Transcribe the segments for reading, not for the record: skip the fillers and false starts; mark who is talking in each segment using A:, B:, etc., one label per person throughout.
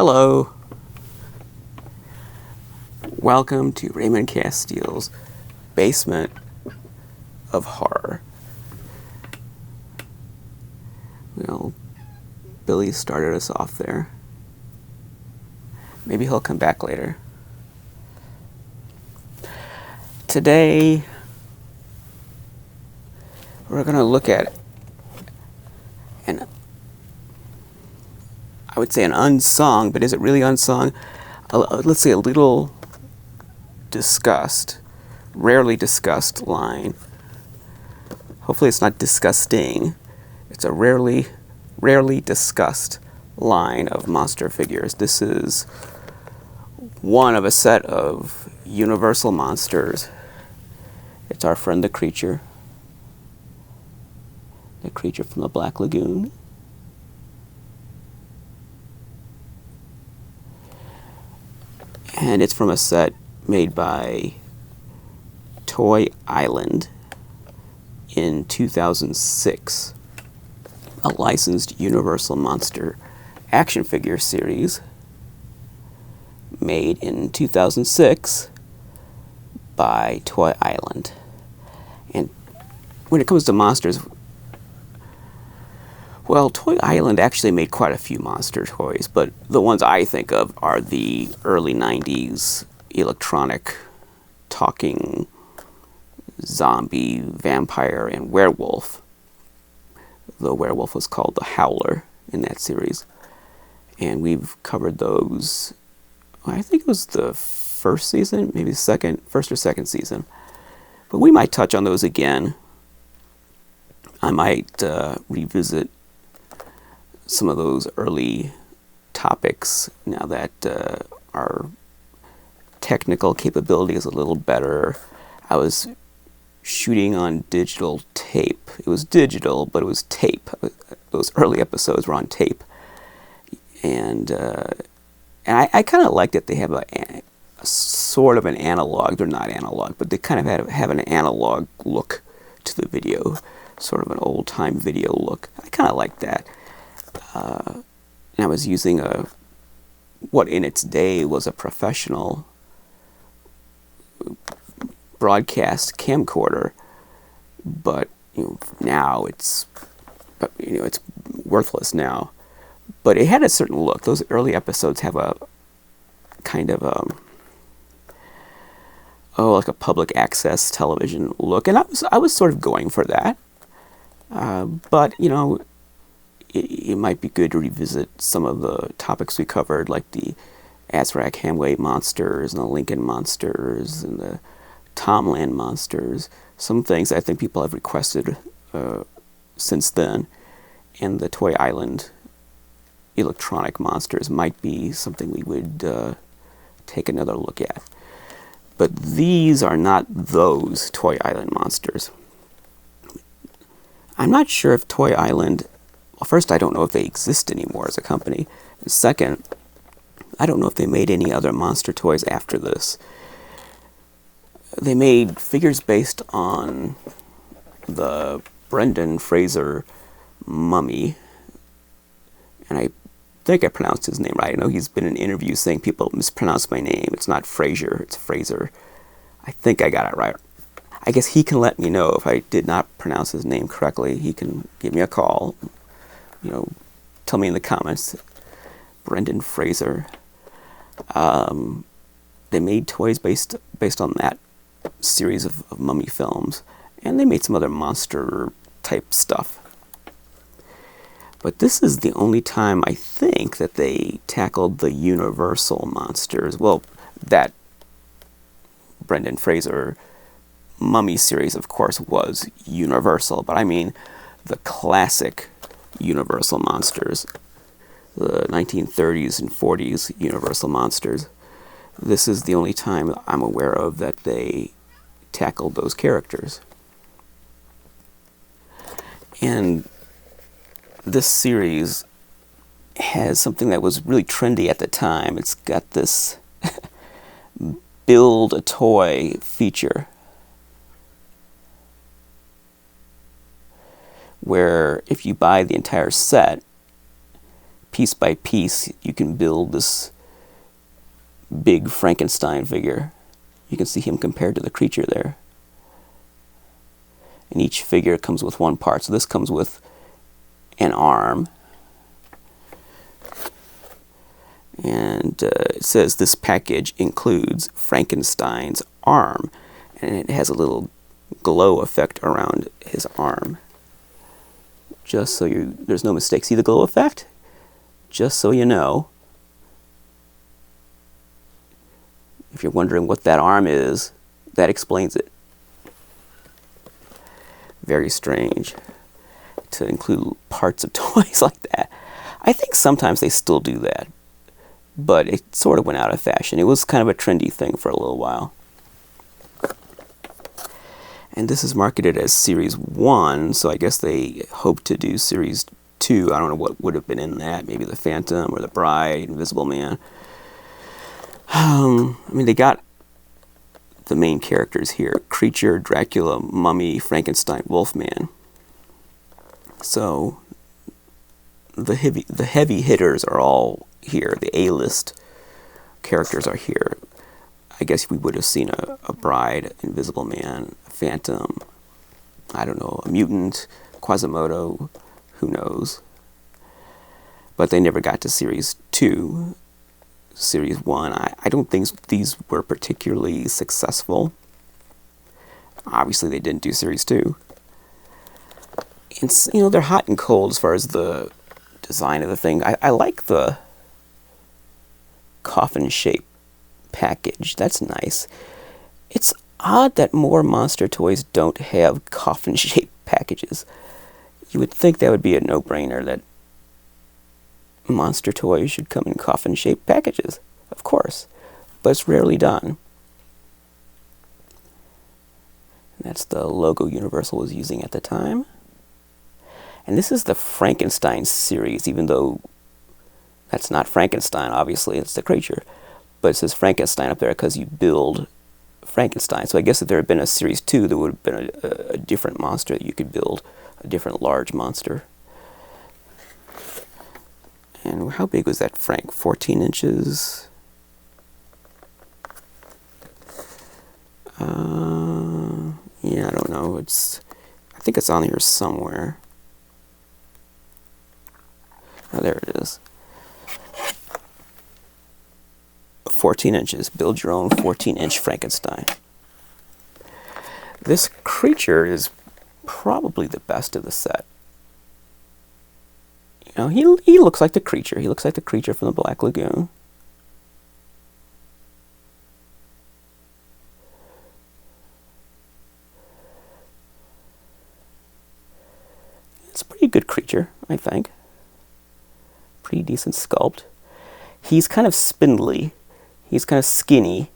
A: Hello. Welcome to Raymond Castile's Basement of Horror. Well, Billy started us off there. Maybe he'll come back later. Today, we're going to look at I would say an unsung, but is it really unsung? Let's say a little discussed, rarely discussed line. Hopefully it's not disgusting. It's a rarely discussed line of monster figures. This is one of a set of universal monsters. It's our friend the creature from the Black Lagoon. And it's from a set made by Toy Island in 2006, a licensed Universal Monster action figure series made in 2006 by Toy Island. And when it comes to monsters, well, Toy Island actually made quite a few monster toys, but the ones I think of are the early 90s electronic talking zombie, vampire, and werewolf. The werewolf was called the Howler in that series. And we've covered those, I think it was the first season, maybe first or second season. But we might touch on those again. I might revisit some of those early topics now that our technical capability is a little better. I was shooting on digital tape. It was digital, but it was tape. Those early episodes were on tape. And I kind of liked that they have a sort of an analog. They're not analog, but they kind of have an analog look to the video, sort of an old-time video look. I kind of like that. And I was using what in its day was a professional broadcast camcorder, but now it's worthless now. But it had a certain look. Those early episodes have a kind of like a public access television look, and I was sort of going for that. But it might be good to revisit some of the topics we covered, like the Azrak Hamway monsters and the Lincoln monsters and the Tomland monsters. Some things I think people have requested since then, and the Toy Island electronic monsters might be something we would take another look at. But these are not those Toy Island monsters. I'm not sure if Toy Island... Well, first, I don't know if they exist anymore as a company. And second, I don't know if they made any other monster toys after this. They made figures based on the Brendan Fraser mummy. And I think I pronounced his name right. I know he's been in interviews saying people mispronounce my name. It's not Fraser, it's Fraser. I think I got it right. I guess he can let me know if I did not pronounce his name correctly. He can give me a call. Tell me in the comments. Brendan Fraser. They made toys based on that series of mummy films, and they made some other monster type stuff. But this is the only time I think that they tackled the universal monsters. Well, that Brendan Fraser mummy series, of course, was universal, but I mean the classic Universal monsters, the 1930s and 40s Universal monsters. This is the only time I'm aware of that they tackled those characters. And this series has something that was really trendy at the time. It's got this build a toy feature where if you buy the entire set, piece by piece, you can build this big Frankenstein figure. You can see him compared to the creature there. And each figure comes with one part. So this comes with an arm. And it says this package includes Frankenstein's arm. And it has a little glow effect around his arm. Just so there's no mistake. See the glow effect? Just so you know. If you're wondering what that arm is, that explains it. Very strange to include parts of toys like that. I think sometimes they still do that, but it sort of went out of fashion. It was kind of a trendy thing for a little while. And this is marketed as Series 1, so I guess they hope to do Series 2. I don't know what would have been in that. Maybe the Phantom or the Bride, Invisible Man. I mean, they got the main characters here. Creature, Dracula, Mummy, Frankenstein, Wolfman. So the heavy hitters are all here. The A-list characters are here. I guess we would have seen a Bride, Invisible Man, a Phantom, I don't know, a mutant, Quasimodo, who knows. But they never got to Series 2. Series 1, I don't think these were particularly successful. Obviously, they didn't do Series 2. And, you know, they're hot and cold as far as the design of the thing. I like the coffin shape package. That's nice. It's odd that more monster toys don't have coffin shape packages. You would think that would be a no-brainer, that monster toys should come in coffin-shaped packages, of course, but it's rarely done. And that's the logo Universal was using at the time. And this is the Frankenstein series, even though that's not Frankenstein, obviously, it's the creature. But it says Frankenstein up there because you build Frankenstein. So I guess if there had been a Series 2, there would have been a different monster that you could build, a different large monster. And how big was that Frank? 14 inches? Yeah, I don't know. I think it's on here somewhere. Oh, there it is. 14 inches. Build your own 14-inch Frankenstein. This creature is probably the best of the set. You know, he looks like the creature. He looks like the creature from the Black Lagoon. It's a pretty good creature, I think. Pretty decent sculpt. He's kind of spindly. He's kind of skinny.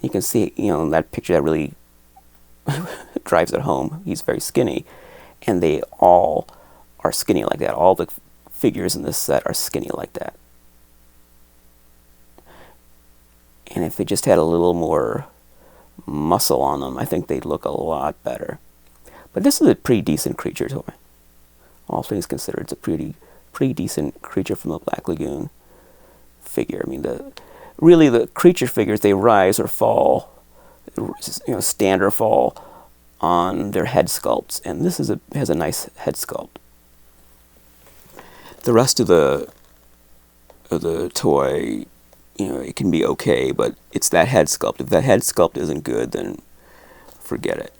A: You can see, you know, in that picture that really drives it home. He's very skinny. And they all are skinny like that. All the figures in this set are skinny like that. And if they just had a little more muscle on them, I think they'd look a lot better. But this is a pretty decent creature toy. All things considered, it's a pretty decent creature from the Black Lagoon figure. I mean, really the creature figures, they rise or fall, you know, stand or fall on their head sculpts, and this has a nice head sculpt. The rest of the toy, you know, it can be okay, but it's that head sculpt. If that head sculpt isn't good, then forget it.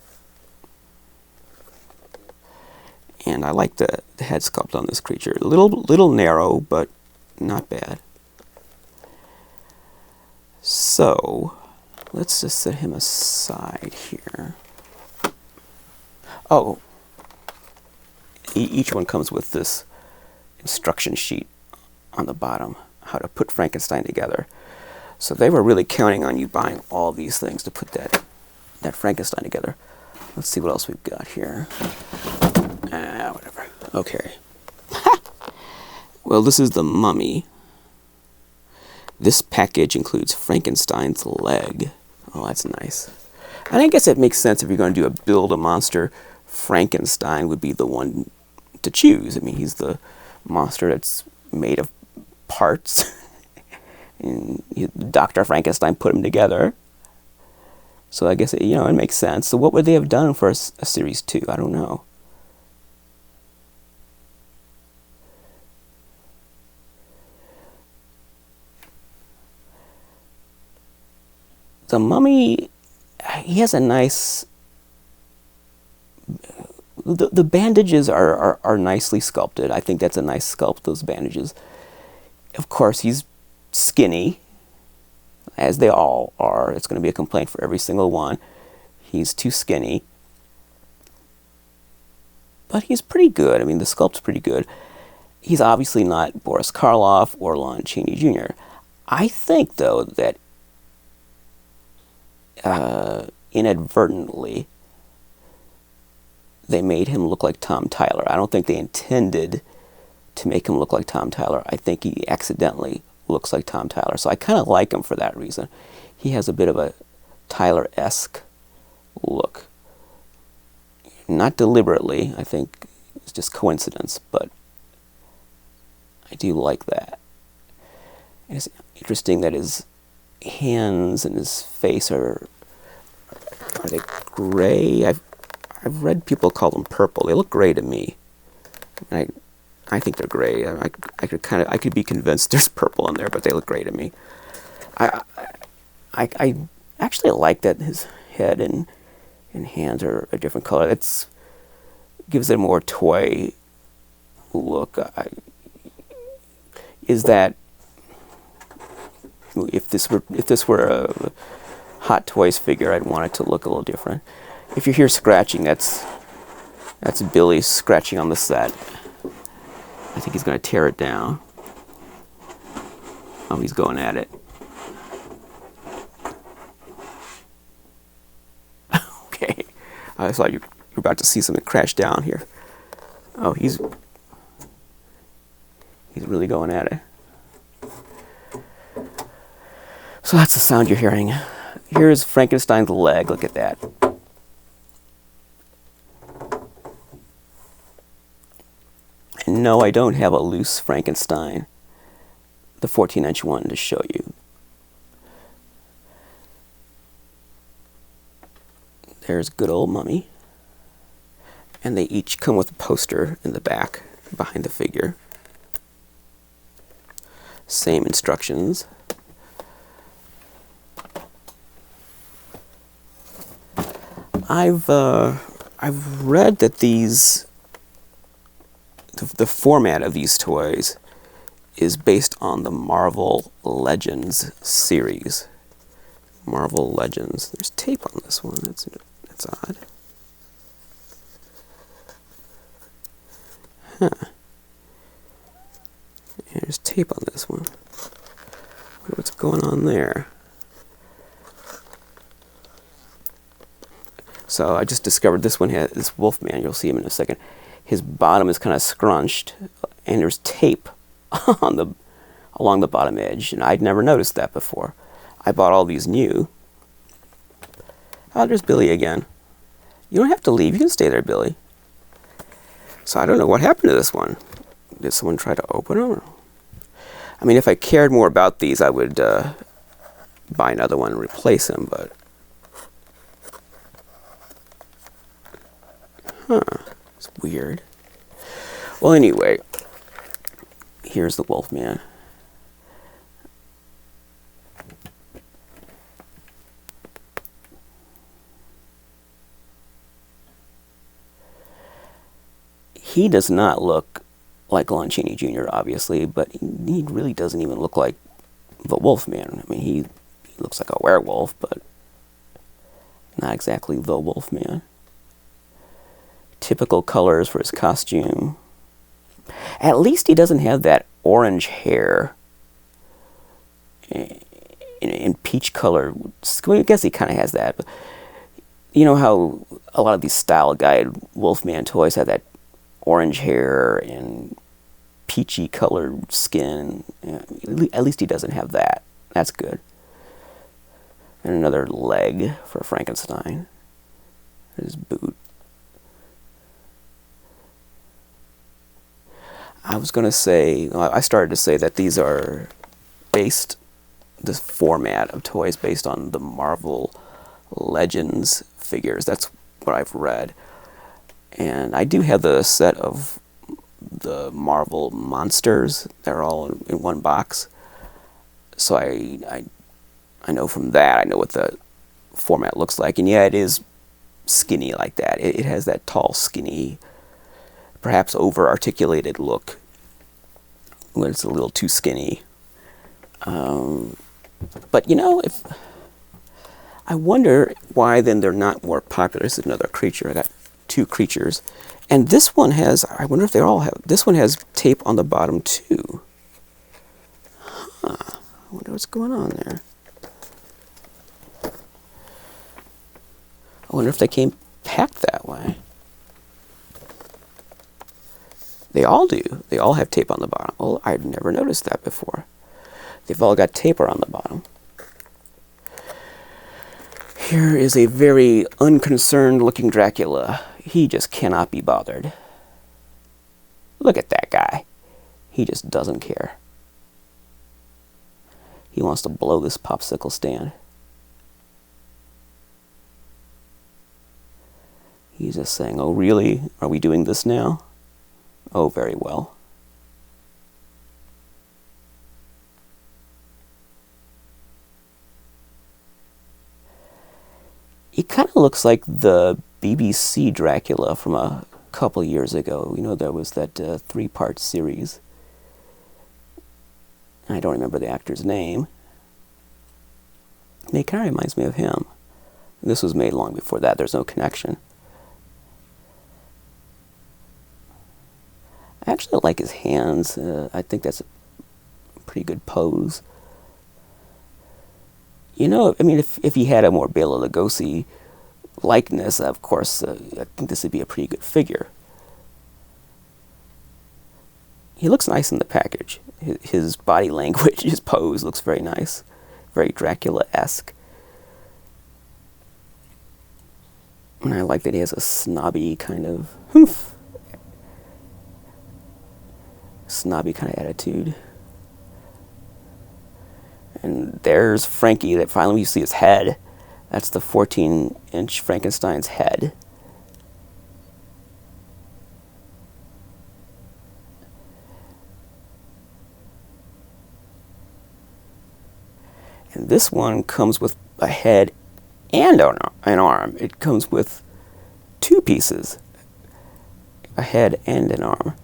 A: And I like the head sculpt on this creature. A little narrow, but not bad. So, let's just set him aside here. Oh, each one comes with this instruction sheet on the bottom, how to put Frankenstein together. So they were really counting on you buying all these things to put that Frankenstein together. Let's see what else we've got here. Whatever. Okay. Well, this is the Mummy. This package includes Frankenstein's leg. Oh, that's nice. And I guess it makes sense if you're going to do a Build-A-Monster, Frankenstein would be the one to choose. I mean, he's the monster that's made of parts. And Dr. Frankenstein put them together. So I guess, it makes sense. So what would they have done for a series 2? I don't know. The Mummy, he has a nice... The bandages are nicely sculpted. I think that's a nice sculpt, those bandages. Of course, he's skinny, as they all are. It's going to be a complaint for every single one. He's too skinny. But he's pretty good. I mean, the sculpt's pretty good. He's obviously not Boris Karloff or Lon Chaney Jr. I think, though, that inadvertently they made him look like Tom Tyler. I don't think they intended to make him look like Tom Tyler. I think he accidentally looks like Tom Tyler. So I kind of like him for that reason. He has a bit of a Tyler-esque look. Not deliberately. I think it's just coincidence, but I do like that. And it's interesting that his hands and his face are they gray? I've read people call them purple. They look gray to me. And I think they're gray. I could be convinced there's purple in there, but they look gray to me. I actually like that his head and hands are a different color. It gives it a more toy look. Is that if this were a Hot Toys figure, I'd want it to look a little different. If you hear scratching, that's Billy scratching on the set. I think he's going to tear it down. Oh, he's going at it. Okay. I thought you were about to see something crash down here. Oh, he's really going at it. So that's the sound you're hearing. Here's Frankenstein's leg. Look at that. And no, I don't have a loose Frankenstein, the 14-inch one, to show you. There's good old Mummy. And they each come with a poster in the back behind the figure. Same instructions. I've read that the format of these toys is based on the Marvel Legends series. Marvel Legends. There's tape on this one. That's odd. Huh. There's tape on this one. Wonder what's going on there. So I just discovered this one has this Wolfman. You'll see him in a second. His bottom is kind of scrunched, and there's tape along the bottom edge, and I'd never noticed that before. I bought all these new. Oh, there's Billy again. You don't have to leave. You can stay there, Billy. So I don't know what happened to this one. Did someone try to open them? I mean, if I cared more about these, I would buy another one and replace him, but... Huh. It's weird. Well, anyway, here's the Wolfman. He does not look like Lon Chaney Jr., obviously, but he really doesn't even look like the Wolfman. I mean, he looks like a werewolf, but not exactly the Wolfman. Typical colors for his costume. At least he doesn't have that orange hair in peach color. I guess he kind of has that. But you know how a lot of these style guide Wolfman toys have that orange hair and peachy colored skin. At least he doesn't have that. That's good. And another leg for Frankenstein. His boot. I was going to say, I started to say that these are based, this format of toys based on the Marvel Legends figures. That's what I've read. And I do have the set of the Marvel monsters. They're all in one box. So I know from that, I know what the format looks like. And yeah, it is skinny like that. It has that tall, skinny, perhaps over-articulated look when it's a little too skinny. But you know, if I wonder why then they're not more popular. This is another creature. I got two creatures. And this one has, I wonder if they all have, this one has tape on the bottom too. Huh. I wonder what's going on there. I wonder if they came packed that way. They all do. They all have tape on the bottom. Oh, I'd never noticed that before. They've all got tape on the bottom. Here is a very unconcerned looking Dracula. He just cannot be bothered. Look at that guy. He just doesn't care. He wants to blow this popsicle stand. He's just saying, oh really? Are we doing this now? Oh, very well. He kind of looks like the BBC Dracula from a couple years ago. You know, there was that 3-part series. I don't remember the actor's name. It kind of reminds me of him. This was made long before that. There's no connection. I actually like his hands. I think that's a pretty good pose. You know, I mean, if he had a more Bela Lugosi likeness, of course, I think this would be a pretty good figure. He looks nice in the package. His body language, his pose looks very nice. Very Dracula-esque. And I like that he has a snobby kind of snobby kind of attitude. And there's Frankie. That finally you see his head. That's the 14-inch Frankenstein's head. And this one comes with a head and an arm. It comes with two pieces, a head and an arm.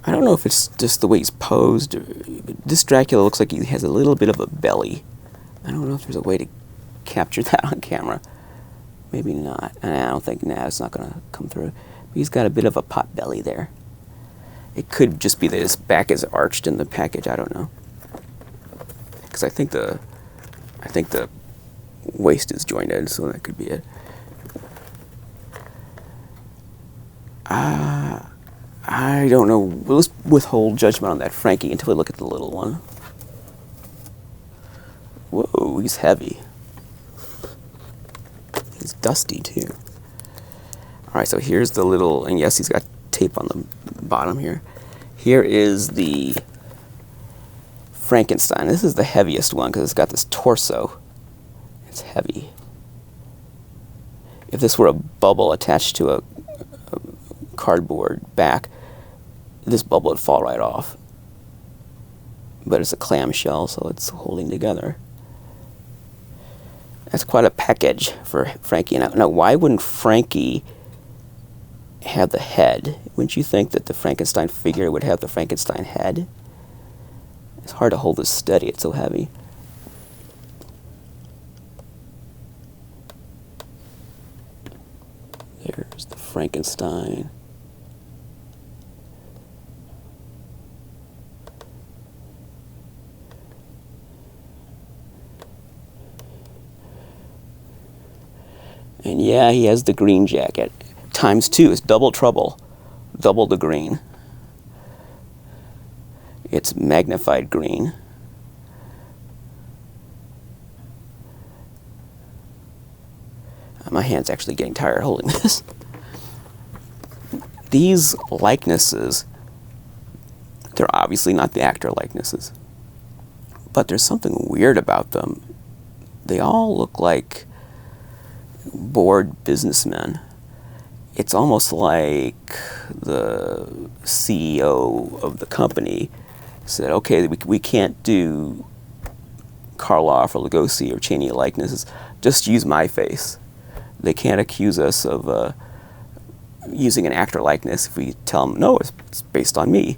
A: I don't know if it's just the way he's posed. This Dracula looks like he has a little bit of a belly. I don't know if there's a way to capture that on camera. Maybe not. And I don't think, it's not going to come through. But he's got a bit of a pot belly there. It could just be that his back is arched in the package. I don't know. Because I think the waist is jointed, so that could be it. I don't know. Let's withhold judgment on that Frankie until we look at the little one. Whoa, he's heavy. He's dusty, too. Alright, so here's the little, and yes, he's got tape on the bottom here. Here is the Frankenstein. This is the heaviest one because it's got this torso. It's heavy. If this were a bubble attached to a cardboard back, this bubble would fall right off. But it's a clamshell, so it's holding together. That's quite a package for Frankie. Now, why wouldn't Frankie have the head? Wouldn't you think that the Frankenstein figure would have the Frankenstein head? It's hard to hold this steady. It's so heavy. There's the Frankenstein. And yeah, he has the green jacket. ×2. It's double trouble. Double the green. It's magnified green. My hand's actually getting tired holding this. These likenesses, they're obviously not the actor likenesses, but there's something weird about them. They all look like bored businessmen. It's almost like the CEO of the company said, okay, we can't do Karloff or Lugosi or Cheney likenesses, just use my face. They can't accuse us of using an actor likeness if we tell them, no, it's based on me,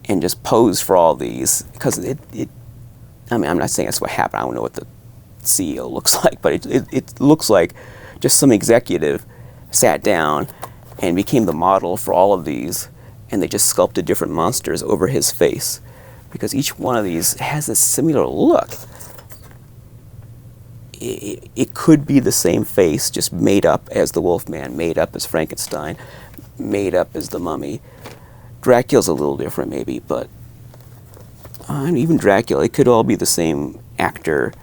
A: and just pose for all these, because I mean, I'm not saying that's what happened, I don't know what the CEO looks like, but it looks like just some executive sat down and became the model for all of these, and they just sculpted different monsters over his face, because each one of these has a similar look. It could be the same face, just made up as the Wolfman, made up as Frankenstein, made up as the Mummy. Dracula's a little different maybe, but even Dracula, it could all be the same actor,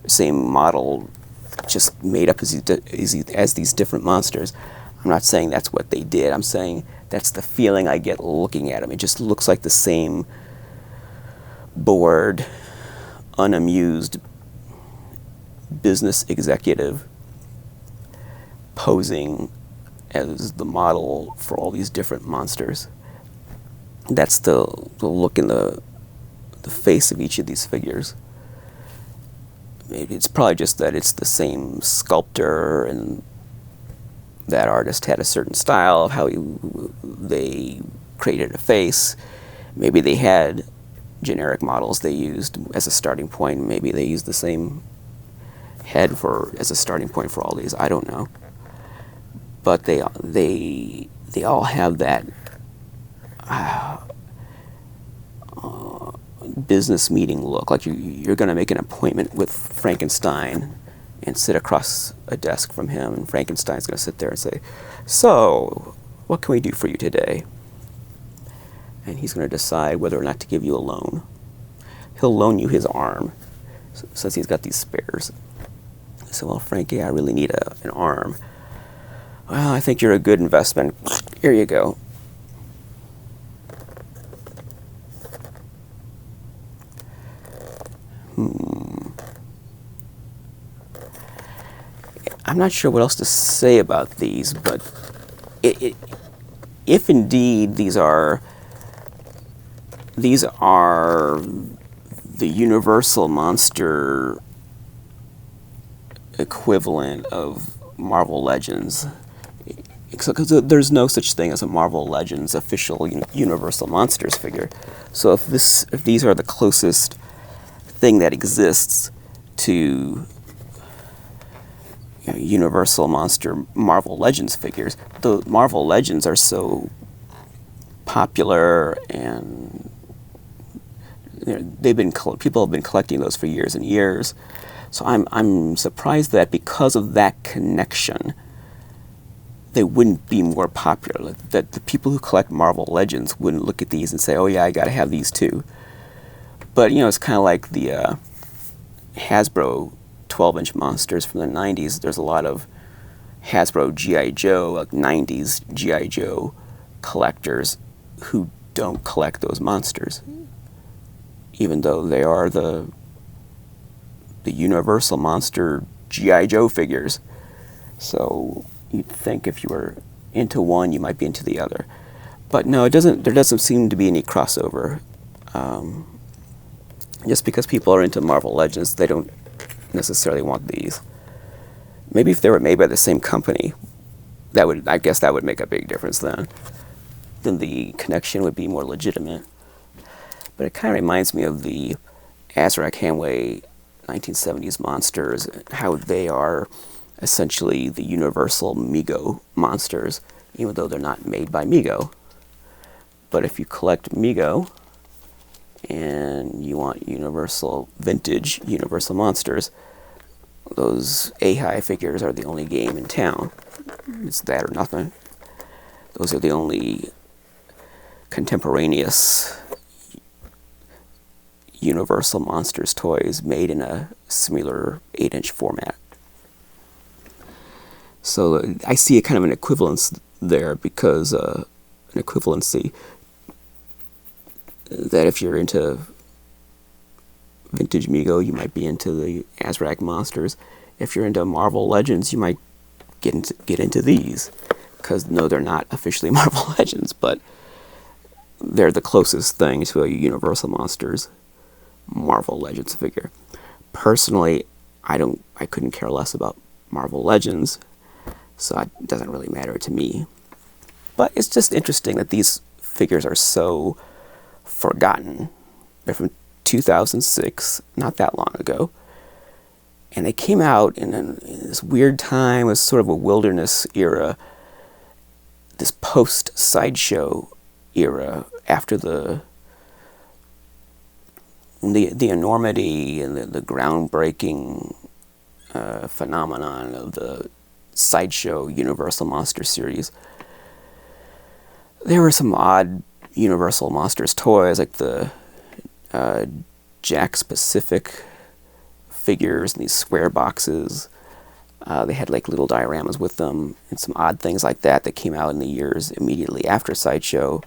A: same model, just made up as these different monsters. I'm not saying that's what they did. I'm saying that's the feeling I get looking at them. It just looks like the same bored, unamused business executive posing as the model for all these different monsters. That's the look in the face of each of these figures. Maybe it's probably just that it's the same sculptor, and that artist had a certain style of how they created a face. Maybe they had generic models they used as a starting point. Maybe they used the same head as a starting point for all these. I don't know, but they all have that business meeting look, like you're going to make an appointment with Frankenstein and sit across a desk from him, and Frankenstein's going to sit there and say, so what can we do for you today? And he's going to decide whether or not to give you a loan. He'll loan you his arm, since he's got these spares. So, well, Frankie, I really need an arm. Well, I think you're a good investment. Here you go. I'm not sure what else to say about these, but if indeed these are the Universal monster equivalent of Marvel Legends, because there's no such thing as a Marvel Legends official Universal Monsters figure. So if these are the closest thing that exists to Universal Monster Marvel Legends figures, the Marvel Legends are so popular, and people have been collecting those for years and years. So I'm surprised that because of that connection, they wouldn't be more popular. That the people who collect Marvel Legends wouldn't look at these and say, oh yeah, I gotta have these too. But it's kind of like the Hasbro 12-inch monsters from the 90s. There's a lot of Hasbro G.I. Joe, like 90s G.I. Joe collectors who don't collect those monsters, even though they are the Universal Monster G.I. Joe figures. So you'd think if you were into one, you might be into the other. But no, there doesn't seem to be any crossover. Just because people are into Marvel Legends, they don't necessarily want these. Maybe if they were made by the same company, I guess that would make a big difference then. Then the connection would be more legitimate. But it kind of reminds me of the Azrak Hamway 1970s monsters, how they are essentially the Universal Mego monsters, even though they're not made by Mego. But if you collect Mego and you want vintage Universal monsters, those A-High figures are the only game in town. It's that or nothing. Those are the only contemporaneous Universal Monsters toys made in a similar 8-inch format. So I see a kind of an equivalence there, because an equivalency that if you're into Vintage Mego, you might be into the Azrak monsters. If you're into Marvel Legends, you might get into these, because no, they're not officially Marvel Legends, but they're the closest thing to a Universal Monsters Marvel Legends figure. Personally, I couldn't care less about Marvel Legends, so it doesn't really matter to me. But it's just interesting that these figures are so forgotten. They're from 2006, not that long ago, and they came out in this weird time. It was sort of a wilderness era, this post-sideshow era, after the enormity and the groundbreaking phenomenon of the sideshow Universal Monster series. There were some odd Universal Monsters toys, like the Jakks Pacific figures in these square boxes. They had like little dioramas with them, and some odd things like that came out in the years immediately after Sideshow,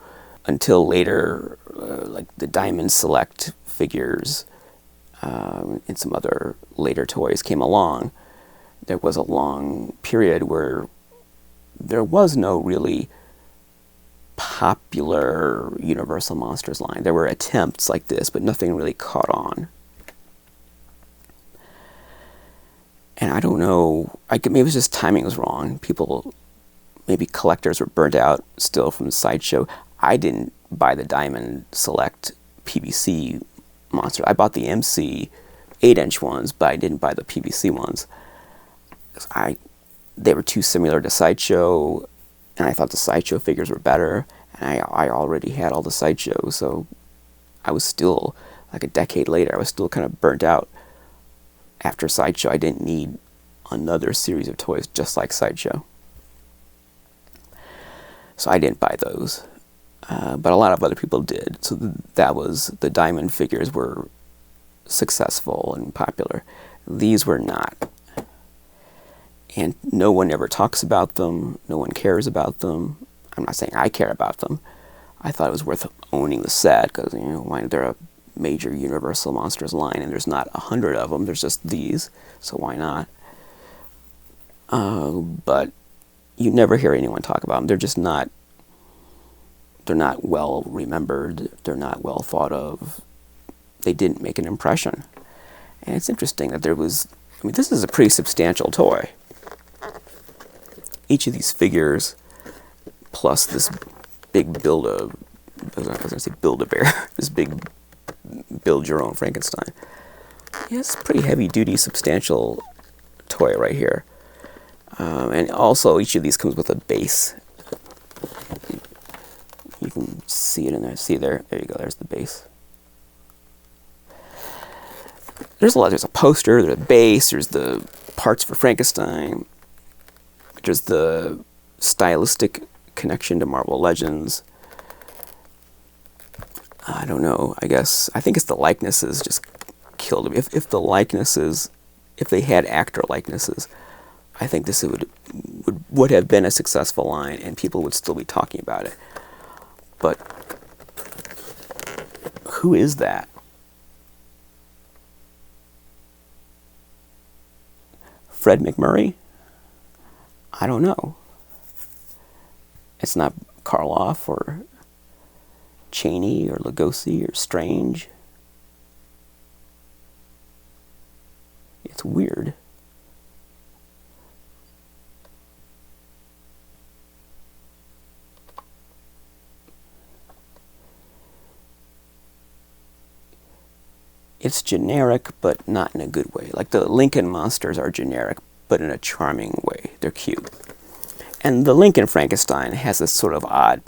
A: until later, like the Diamond Select figures and some other later toys came along. There was a long period where there was no really popular Universal Monsters line. There were attempts like this, but nothing really caught on. And I don't know, maybe it was just timing was wrong. Maybe collectors were burnt out still from Sideshow. I didn't buy the Diamond Select PVC monster. I bought the MC 8-inch ones, but I didn't buy the PVC ones. They were too similar to Sideshow, and I thought the Sideshow figures were better, and I already had all the Sideshow, so I was still, like a decade later, I was still kind of burnt out. After Sideshow, I didn't need another series of toys just like Sideshow. So I didn't buy those. But a lot of other people did. So the Diamond figures were successful and popular. These were not. And no one ever talks about them. No one cares about them. I'm not saying I care about them. I thought it was worth owning the set, because, why they're a major Universal Monsters line, and there's not 100 of them. There's just these, so why not? But you never hear anyone talk about them. They're just not. They're not well remembered. They're not well thought of. They didn't make an impression. And it's interesting that this is a pretty substantial toy. Each of these figures, plus this big Build-A-Bear, this big build-your-own Frankenstein. Yeah, it's a pretty heavy-duty, substantial toy right here. And also, each of these comes with a base. You can see it in there. See there? There you go. There's the base. There's a lot. There's a poster. There's a base. There's the parts for Frankenstein. There's the stylistic connection to Marvel Legends. I don't know. I think it's the likenesses just killed me. If the likenesses, if they had actor likenesses, I think this would have been a successful line, and people would still be talking about it. But who is that? Fred McMurray? I don't know. It's not Karloff or Chaney or Lugosi or Strange. It's weird. It's generic, but not in a good way. Like the Lincoln monsters are generic, but in a charming way. They're cute. And the Lincoln Frankenstein has this sort of odd...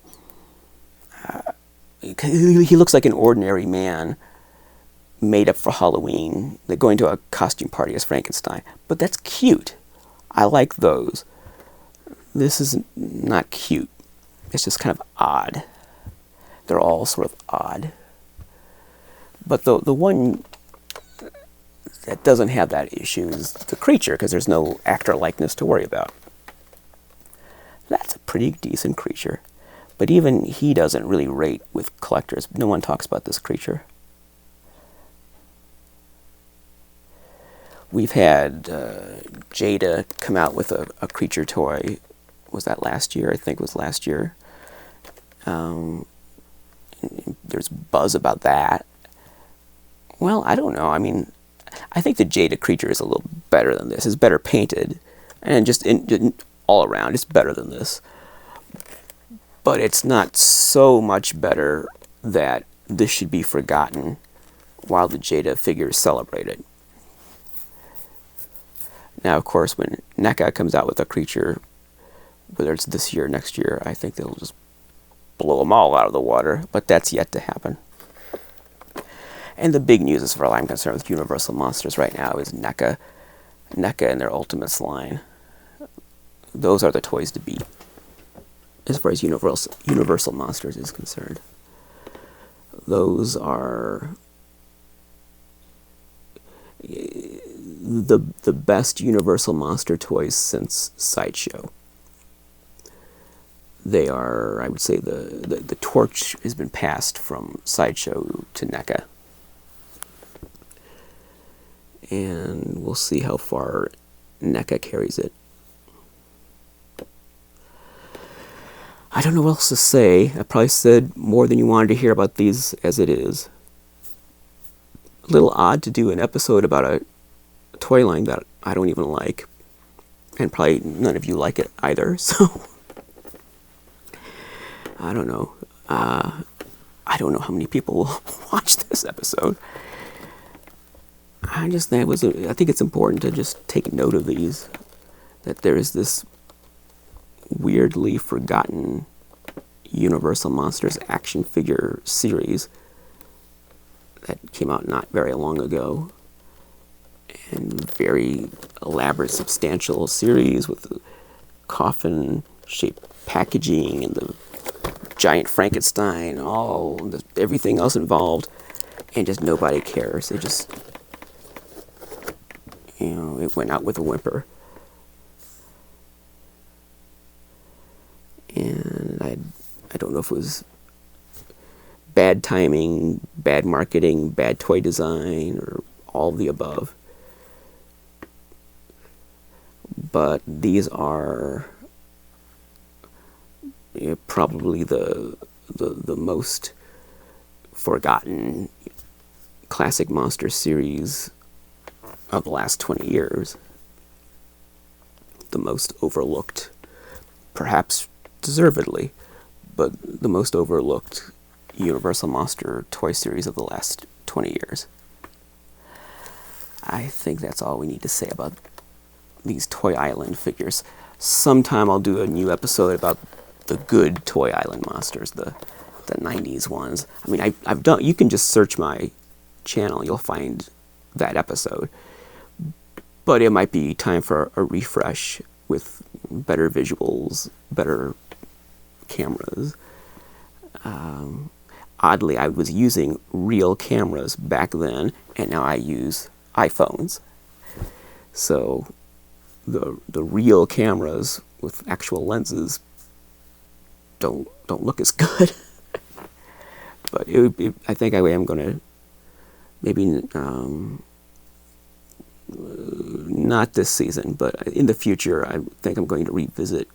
A: he looks like an ordinary man made up for Halloween. They're going to a costume party as Frankenstein. But that's cute. I like those. This is not cute. It's just kind of odd. They're all sort of odd. But the one that doesn't have that issue is the creature, because there's no actor likeness to worry about. That's a pretty decent creature. But even he doesn't really rate with collectors. No one talks about this creature. We've had Jada come out with a creature toy. Was that last year? I think it was last year. There's buzz about that. Well, I don't know. I mean, I think the Jada creature is a little better than this. It's better painted. And just all around, it's better than this. But it's not so much better that this should be forgotten while the Jada figure is celebrated. Now, of course, when NECA comes out with a creature, whether it's this year or next year, I think they'll just blow them all out of the water. But that's yet to happen. And the big news, as far as I'm concerned, with Universal Monsters right now is NECA and their Ultimates line. Those are the toys to beat, as far as Universal Monsters is concerned. Those are the best Universal Monster toys since Sideshow. They are, I would say, the torch has been passed from Sideshow to NECA. And we'll see how far NECA carries it. I don't know what else to say. I probably said more than you wanted to hear about these as it is. A little odd to do an episode about a toy line that I don't even like. And probably none of you like it either, so I don't know. I don't know how many people will watch this episode. I think it's important to just take note of these. That there is this weirdly forgotten Universal Monsters action figure series that came out not very long ago. And very elaborate, substantial series with the coffin-shaped packaging and the giant Frankenstein, everything else involved, and just nobody cares. It just, it went out with a whimper. And I don't know if it was bad timing, bad marketing, bad toy design, or all of the above. But these are probably the most forgotten classic monster series of the last 20 years. The most overlooked, perhaps deservedly, but the most overlooked Universal Monster toy series of the last 20 years. I think that's all we need to say about these Toy Island figures. Sometime I'll do a new episode about the good Toy Island monsters, the 90s ones. I mean, I've done. You can just search my channel, you'll find that episode. But it might be time for a refresh with better visuals, better cameras. Oddly, I was using real cameras back then, and now I use iPhones. So the real cameras with actual lenses don't look as good. But I think I am going to maybe not this season, but in the future, I think I'm going to revisit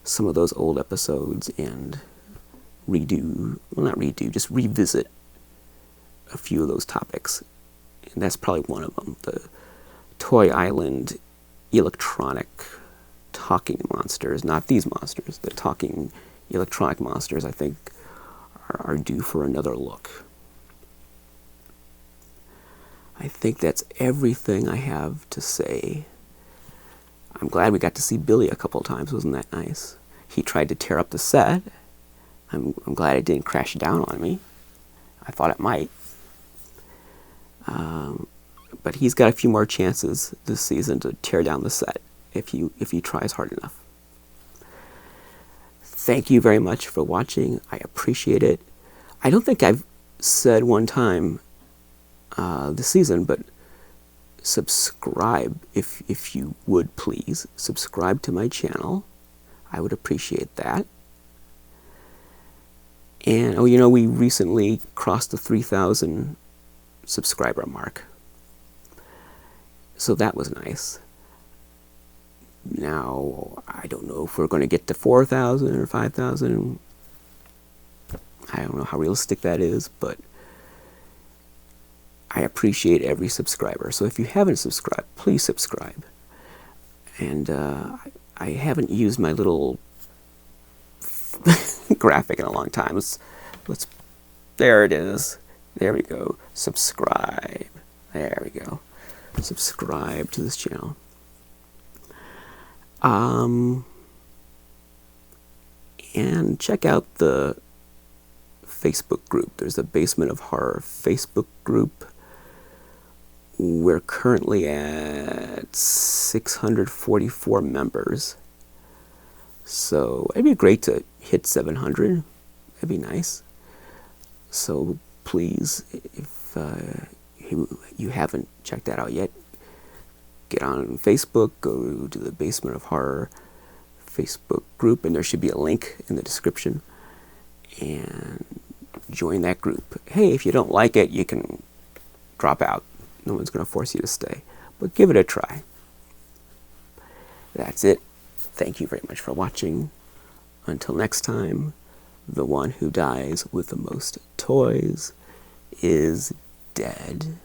A: some of those old episodes and just revisit a few of those topics. And that's probably one of them, the Toy Island electronic talking monsters, not these monsters, the talking electronic monsters, I think are due for another look. I think that's everything I have to say. I'm glad we got to see Billy a couple times. Wasn't that nice? He tried to tear up the set. I'm glad it didn't crash down on me. I thought it might. But he's got a few more chances this season to tear down the set if he tries hard enough. Thank you very much for watching. I appreciate it. I don't think I've said one time this season, but subscribe if you would please. Subscribe to my channel. I would appreciate that. And, oh, you know, we recently crossed the 3,000 subscriber mark. So that was nice. Now, I don't know if we're going to get to 4,000 or 5,000. I don't know how realistic that is, but I appreciate every subscriber. So if you haven't subscribed, please subscribe. And I haven't used my little graphic in a long time. There it is. There we go. Subscribe. There we go. Subscribe to this channel. And check out the Facebook group. There's a Basement of Horror Facebook group. We're currently at 644 members. So it'd be great to hit 700. That'd be nice. So please, if you haven't checked that out yet, get on Facebook, go to the Basement of Horror Facebook group, and there should be a link in the description, and join that group. Hey, if you don't like it, you can drop out. No one's going to force you to stay, but give it a try. That's it. Thank you very much for watching. Until next time, the one who dies with the most toys is dead.